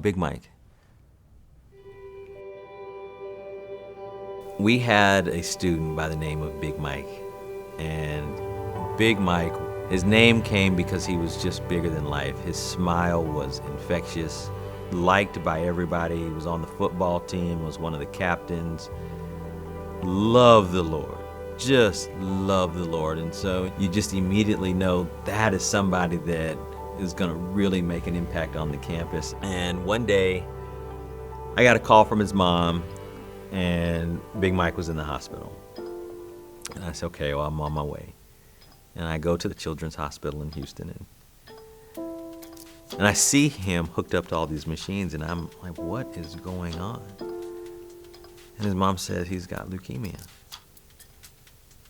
Big Mike. We had a student by the name of Big Mike, and Big Mike, his name came because he was just bigger than life. His smile was infectious, liked by everybody. He was on the football team, was one of the captains. Loved the Lord, just loved the Lord. And so you just immediately know that is somebody that is going to really make an impact on the campus. And one day, I got a call from his mom, and Big Mike was in the hospital. And I said, okay, well, I'm on my way. And I go to the Children's Hospital in Houston, and I see him hooked up to all these machines, and I'm like, what is going on? And his mom says he's got leukemia.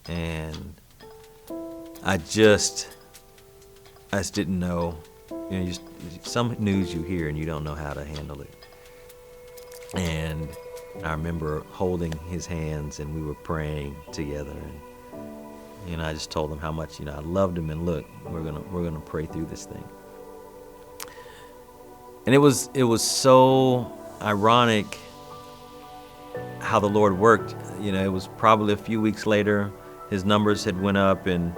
And I just didn't know. You know, some news you hear and you don't know how to handle it. And I remember holding his hands, and we were praying together, and I just told him how much I loved him, and look, we're gonna pray through this thing. And it was so ironic how the Lord worked. It was probably a few weeks later, his numbers had went up, and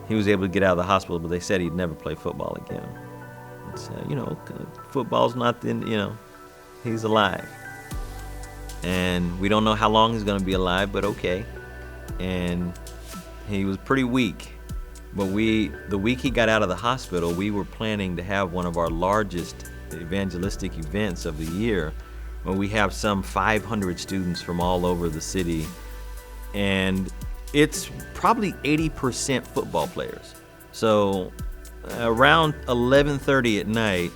he was able to get out of the hospital, but they said he'd never play football again. And so, football's not he's alive. And we don't know how long he's going to be alive, but okay. And he was pretty weak. But the week he got out of the hospital, we were planning to have one of our largest evangelistic events of the year, where we have some 500 students from all over the city. And it's probably 80% football players. So around 11:30 at night,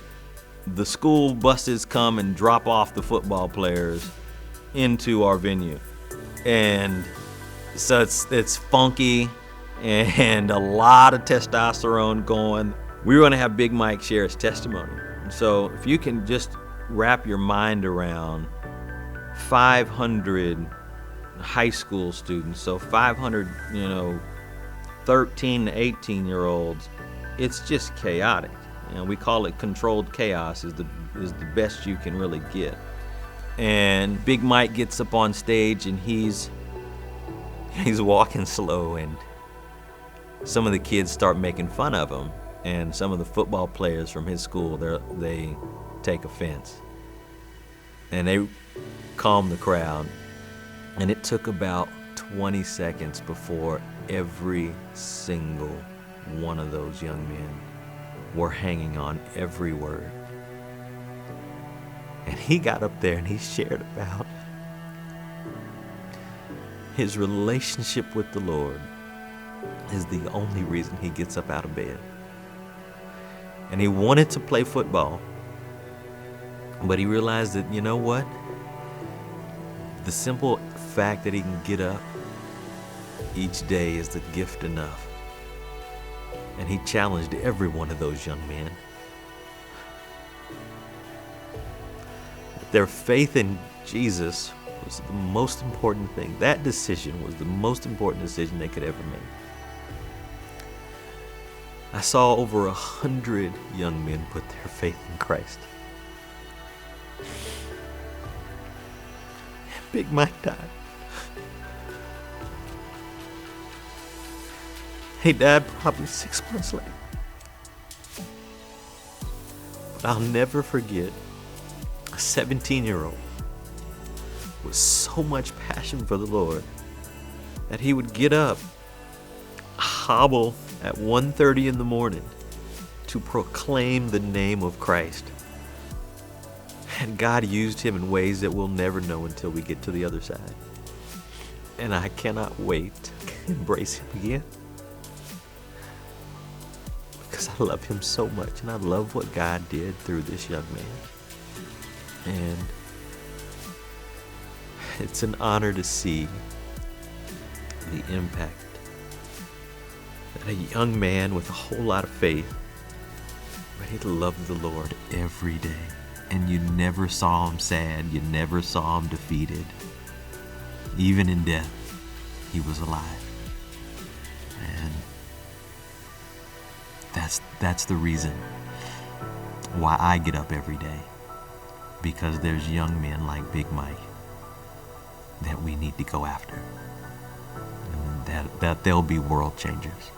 the school buses come and drop off the football players into our venue. And so it's funky and a lot of testosterone going. We were going to have Big Mike share his testimony. So if you can just wrap your mind around 500 high school students, so 500 13 to 18 year olds, it's just chaotic. We call it controlled chaos is the best you can really get. And Big Mike gets up on stage, and he's walking slow, and some of the kids start making fun of him, and some of the football players from his school, they take offense, and they calm the crowd. And it took about 20 seconds before every single one of those young men were hanging on every word. And he got up there and he shared about his relationship with the Lord is the only reason he gets up out of bed. And he wanted to play football, but he realized that, you know what? The simple fact that he can get up each day is the gift enough. And he challenged every one of those young men. Their faith in Jesus was the most important thing. That decision was the most important decision they could ever make. I saw over 100 young men put their faith in Christ. Big Mike died. He died probably 6 months later. But I'll never forget a 17-year-old with so much passion for the Lord that he would get up, hobble at 1:30 in the morning to proclaim the name of Christ. And God used him in ways that we'll never know until we get to the other side. And I cannot wait to embrace him again, because I love him so much, and I love what God did through this young man. And it's an honor to see the impact that a young man with a whole lot of faith, but he loved the Lord every day. And you never saw him sad. You never saw him defeated. Even in death, he was alive. And that's the reason why I get up every day. because there's young men like Big Mike that we need to go after. And that they'll be world changers.